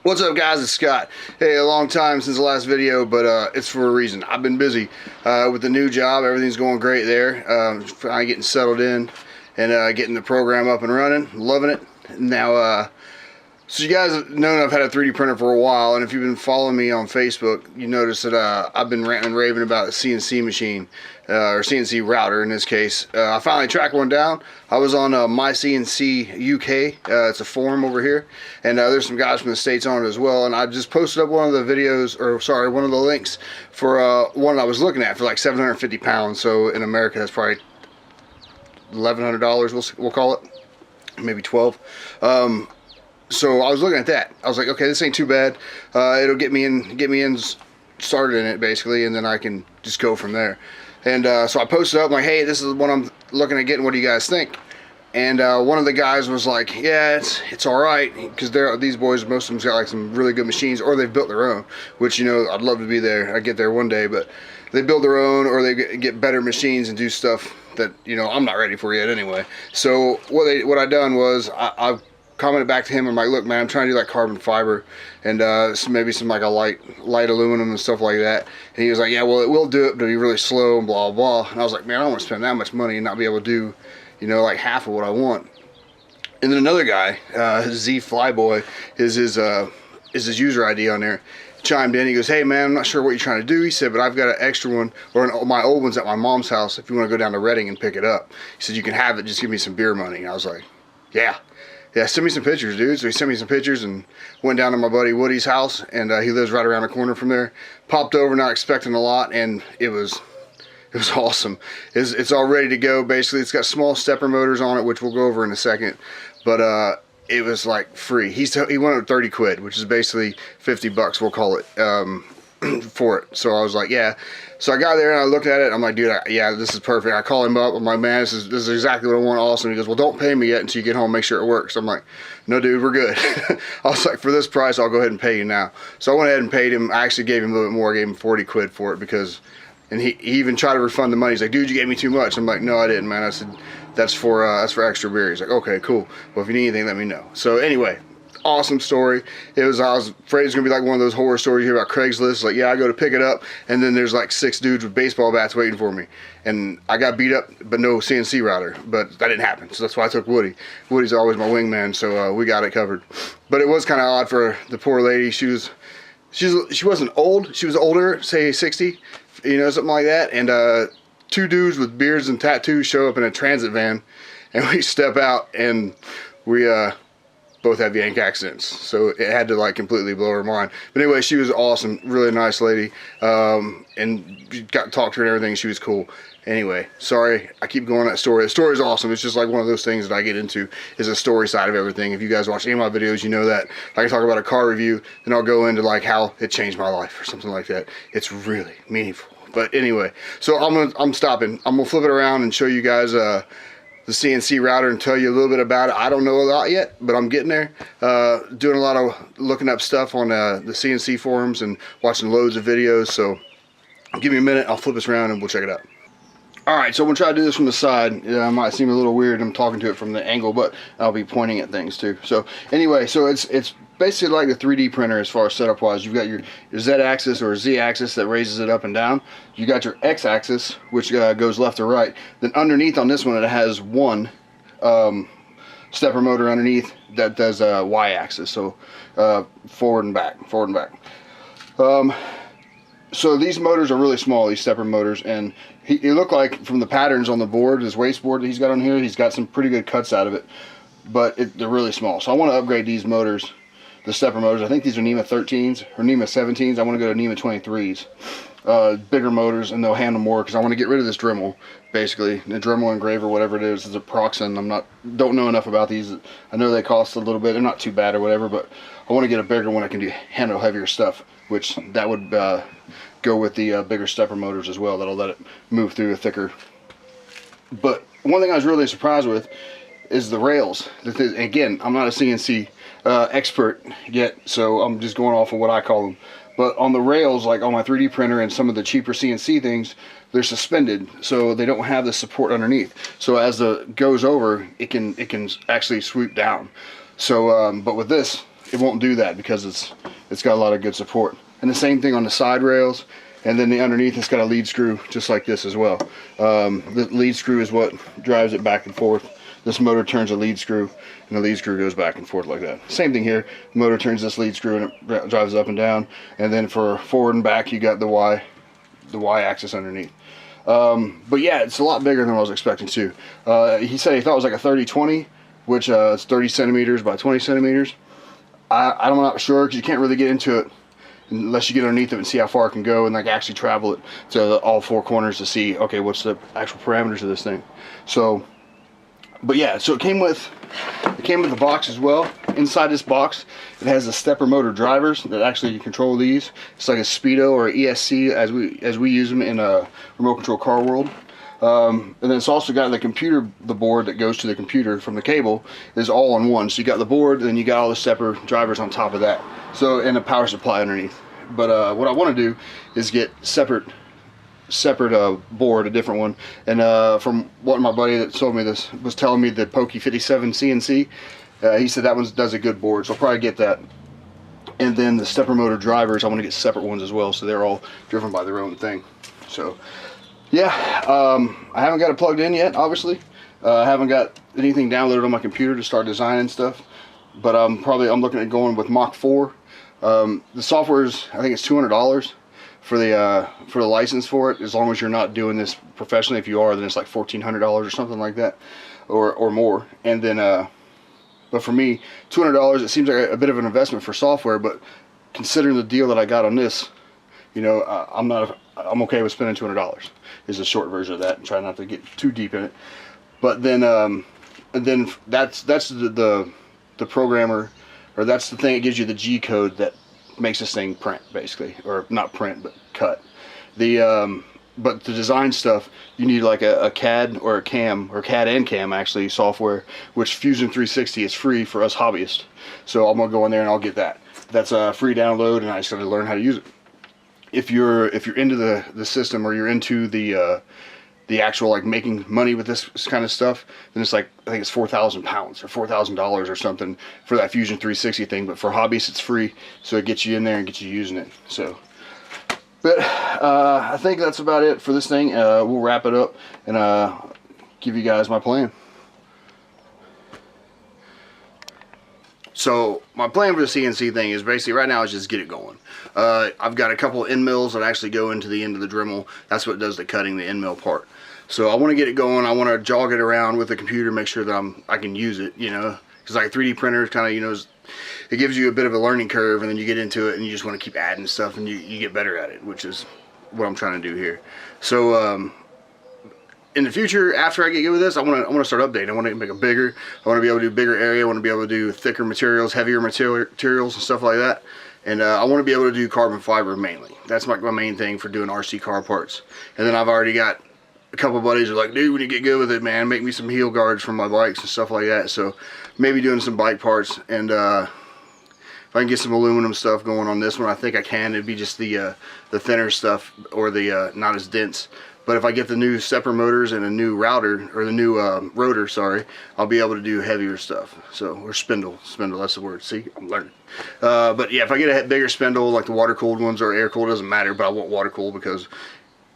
What's up, guys? It's Scott. Hey, a long time since the last video, but it's for a reason. I've been busy with the new job. Everything's going great there. Finally getting settled in and getting the program up and running. Loving it. Now, so you guys have known I've had a 3D printer for a while, and if you've been following me on Facebook, you notice that I've been ranting and raving about a CNC machine, or CNC router in this case. I finally tracked one down. I was on My CNC UK. It's a forum over here, and there's some guys from the States on it as well, and I just posted up one of the videos, or sorry, one of the links for one I was looking at for like 750 pounds. So in America, that's probably $1,100, we'll call it, maybe 12. So I was looking at that. I was like, okay, this ain't too bad. It'll get me in started in it basically, and then I can just go from there. And so I posted up, I'm like, hey, this is what I'm looking at getting. What do you guys think? And one of the guys was like, yeah, it's all right, because these boys, most of them's got like some really good machines, or they've built their own. Which, you know, I'd love to be there. I get there one day, but they build their own, or they get better machines and do stuff that, you know, I'm not ready for yet anyway. So what I done was I've commented back to him. I'm like, look, man, I'm trying to do like carbon fiber and maybe some like a light aluminum and stuff like that. And he was like, yeah, well, it will do it, but it'll be really slow and blah blah. And I was like, man, I don't want to spend that much money and not be able to do, you know, like half of what I want. And then another guy, Z Flyboy, is his user ID on there, chimed in. He goes, hey man, I'm not sure what you're trying to do. He said, but I've got an extra one, or my old one's at my mom's house if you want to go down to Reading and pick it up. He said, you can have it, just give me some beer money. And I was like, yeah, send me some pictures, dude. So he sent me some pictures and went down to my buddy Woody's house, and he lives right around the corner from there. Popped over, not expecting a lot, and it was awesome. It's all ready to go. Basically, it's got small stepper motors on it, which we'll go over in a second. But it was like free. He wanted 30 quid, which is basically 50 bucks, we'll call it, for it. So I was like, yeah. So I got there and I looked at it. I'm like, dude, yeah, this is perfect. I call him up. I'm like, man, this is exactly what I want. Awesome. He goes, well, don't pay me yet until you get home. Make sure it works. I'm like, no, dude, we're good. I was like, for this price, I'll go ahead and pay you now. So I went ahead and paid him. I actually gave him a little bit more. I gave him 40 quid for it because, and he even tried to refund the money. He's like, dude, you gave me too much. I'm like, no, I didn't, man. I said, that's for extra beer. He's like, okay, cool. Well, if you need anything, let me know. So anyway, awesome story. I was afraid it was gonna be like one of those horror stories you hear about Craigslist. Like, yeah, I go to pick it up, and then there's like 6 dudes with baseball bats waiting for me, and I got beat up, but no CNC router. But that didn't happen, so that's why I took Woody. Woody's always my wingman, so we got it covered. But it was kind of odd for the poor lady. She wasn't old. She was older, say 60, you know, something like that. And 2 dudes with beards and tattoos show up in a transit van, and we step out, and we both have yank accents, so it had to like completely blow her mind. But anyway, she was awesome, really nice lady, and got to talk to her and everything. She was cool. Anyway, sorry, I keep going on that story. The story is awesome. It's just like one of those things that I get into, is the story side of everything. If you guys watch any of my videos, you know that. I can talk about a car review, then I'll go into like how it changed my life or something like that. It's really meaningful. But anyway, so I'm stopping. I'm gonna flip it around and show you guys the CNC router and tell you a little bit about it. I don't know a lot yet, but I'm getting there. Doing a lot of looking up stuff on the CNC forums and watching loads of videos. So give me a minute, I'll flip this around and we'll check it out. Alright, so I'm going to try to do this from the side. Yeah, it might seem a little weird. I'm talking to it from the angle, but I'll be pointing at things too. So anyway, so it's basically like a 3D printer as far as setup wise. You've got your Z-axis or Z-axis that raises it up and down. You got your X-axis, which goes left to right. Then underneath on this one, it has one stepper motor underneath that does Y-axis, so forward and back, forward and back. So these motors are really small, these stepper motors, and it looked like from the patterns on the board, his waste board that he's got on here, he's got some pretty good cuts out of it, but they're really small. So I want to upgrade these motors, the stepper motors. I think these are NEMA 13s or NEMA 17s. I want to go to NEMA 23s. Bigger motors, and they'll handle more, because I want to get rid of this Dremel, basically. The Dremel engraver, whatever it is a Proxen. Don't know enough about these. I know they cost a little bit. They're not too bad or whatever, but I want to get a bigger one that can handle heavier stuff, which that would go with the bigger stepper motors as well. That'll let it move through a thicker. But one thing I was really surprised with is the rails. Again, I'm not a CNC expert yet, so I'm just going off of what I call them. But on the rails, like on my 3D printer and some of the cheaper CNC things, they're suspended, so they don't have the support underneath. So as it goes over, it can actually swoop down. So, but with this, it won't do that because it's got a lot of good support. And the same thing on the side rails, and then the underneath it's got a lead screw just like this as well. The lead screw is what drives it back and forth. This motor turns a lead screw, and the lead screw goes back and forth like that. Same thing here. The motor turns this lead screw and it drives up and down. And then for forward and back, you got the Y axis underneath. But yeah, it's a lot bigger than what I was expecting too. He said he thought it was like a 30-20, which is 30 centimeters by 20 centimeters. I'm not sure because you can't really get into it unless you get underneath it and see how far it can go and like actually travel it to all four corners to see, okay, what's the actual parameters of this thing. So, but yeah, so it came with the box as well. Inside this box, it has the stepper motor drivers that actually control these. It's like a Speedo or ESC as we use them in a remote control car world. And then it's also got the board that goes to the computer from the cable is all on one. So you got the board, and then you got all the stepper drivers on top of that. So, and a power supply underneath. But what I want to do is get separate board, a different one. And from what my buddy that sold me this was telling me, the Pokey 57 CNC, he said that one does a good board, so I'll probably get that. And then the stepper motor drivers, I want to get separate ones as well, so they're all driven by their own thing. So yeah, I haven't got it plugged in yet, obviously. I haven't got anything downloaded on my computer to start designing stuff, but I'm looking at going with Mach 4. The software is, I think it's $200 for the license for it, as long as you're not doing this professionally. If you are, then it's like $1,400 or something like that, or more. And then but for me, $200, it seems like a bit of an investment for software, but considering the deal that I got on this, you know, I'm okay with spending $200 is a short version of that, and try not to get too deep in it. But then that's the programmer, or that's the thing that gives you the G code that makes this thing print, basically, or not print but cut. But the design stuff, you need like a CAD or a CAM, or CAD and CAM actually, software, which Fusion 360 is free for us hobbyists. So I'm gonna go in there and I'll get that. That's a free download, and I just gotta learn how to use it. If you're into the system, or you're into the actual like making money with this kind of stuff, then it's like, I think it's 4,000 pounds or $4,000 or something for that Fusion 360 thing. But for hobbyists, it's free, so it gets you in there and gets you using it. So, but I think that's about it for this thing. We'll wrap it up and give you guys my plan. So my plan for the CNC thing is basically right now is just get it going. I've got a couple of end mills that actually go into the end of the Dremel. That's what does the cutting, the end mill part. So I want to get it going. I want to jog it around with the computer, make sure that I can use it, you know, because like 3D printer is kind of, you know, it gives you a bit of a learning curve, and then you get into it and you just want to keep adding stuff, and you get better at it, which is what I'm trying to do here. So in the future, after I get good with this, I want to start updating. I want to make it bigger. I want to be able to do bigger area. I want to be able to do thicker materials, heavier materials and stuff like that. And I want to be able to do carbon fiber mainly. That's my main thing for doing RC car parts. And then I've already got a couple buddies who are like, dude, when you get good with it, man, make me some heel guards for my bikes and stuff like that. So maybe doing some bike parts. And if I can get some aluminum stuff going on this one, I think I can. It'd be just the thinner stuff, or the not as dense. But if I get the new stepper motors and a new router, or the new rotor, sorry, I'll be able to do heavier stuff. So, or spindle, that's the word. See, I'm learning. But yeah, if I get a bigger spindle, like the water-cooled ones or air-cooled, doesn't matter. But I want water-cooled because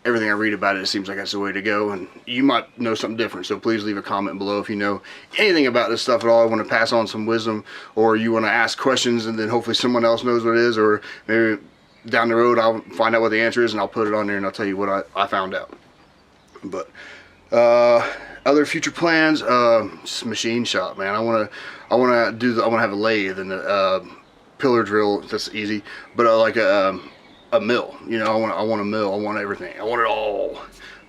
everything I read about it, it seems like that's the way to go. And you might know something different, so please leave a comment below if you know anything about this stuff at all. I want to pass on some wisdom, or you want to ask questions, and then hopefully someone else knows what it is, or maybe down the road I'll find out what the answer is, and I'll put it on there and I'll tell you what I found out. But other future plans, just machine shop, man. I want to have a lathe and a pillar drill. That's easy, but like a mill. You know, I want a mill. I want everything. I want it all.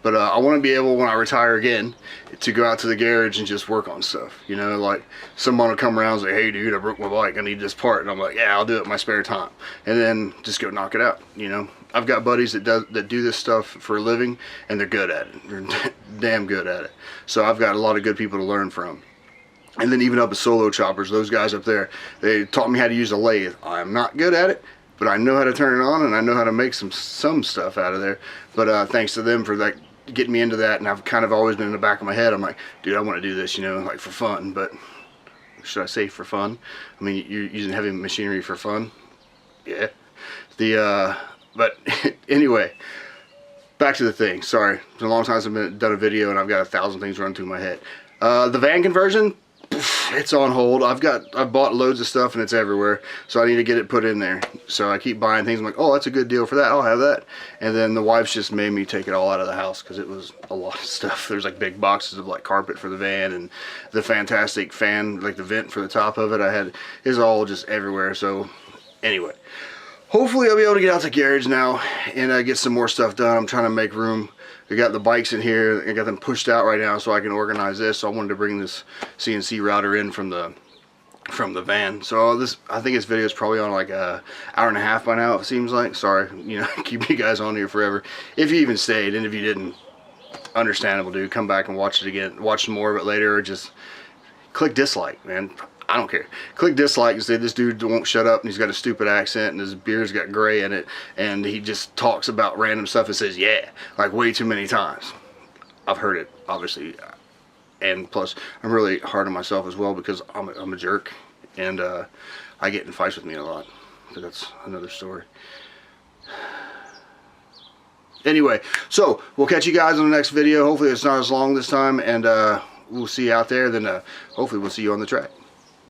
But I want to be able, when I retire again, to go out to the garage and just work on stuff. You know, like someone will come around and say, hey dude, I broke my bike, I need this part. And I'm like, yeah, I'll do it in my spare time. And then just go knock it out, you know. I've got buddies that do this stuff for a living, and they're good at it. They're damn good at it. So I've got a lot of good people to learn from. And then even up at Solo Choppers, those guys up there, they taught me how to use a lathe. I'm not good at it, but I know how to turn it on, and I know how to make some stuff out of there. But thanks to them for that, getting me into that. And I've kind of always been in the back of my head, I'm like, dude, I want to do this, you know, like for fun. But should I say for fun? I mean, you're using heavy machinery for fun. Yeah. But anyway, back to the thing. Sorry, it's been a long time since I've done a video, and I've got 1,000 things running through my head. The van conversion, it's on hold. I've bought loads of stuff and it's everywhere, so I need to get it put in there. So I keep buying things. I'm like, oh, that's a good deal for that, I'll have that. And then the wife's just made me take it all out of the house because it was a lot of stuff. There's like big boxes of like carpet for the van, and the fantastic fan, like the vent for the top of it, is all just everywhere. So anyway, hopefully I'll be able to get out to the garage now and get some more stuff done. I'm trying to make room. We got the bikes in here. I got them pushed out right now so I can organize this. So I wanted to bring this CNC router in from the van. So I think this video is probably on like a hour and a half by now, it seems like. Sorry, you know, keep you guys on here forever. If you even stayed, and if you didn't, understandable, dude. Come back and watch it again. Watch some more of it later, or just click dislike, man. I don't care. Click dislike and say this dude won't shut up and he's got a stupid accent and his beard's got gray in it and he just talks about random stuff and says yeah like way too many times. I've heard it, obviously, and plus I'm really hard on myself as well because I'm a jerk, and I get in fights with me a lot, but that's another story. Anyway, so we'll catch you guys on the next video. Hopefully it's not as long this time, and we'll see you out there. Then hopefully we'll see you on the track.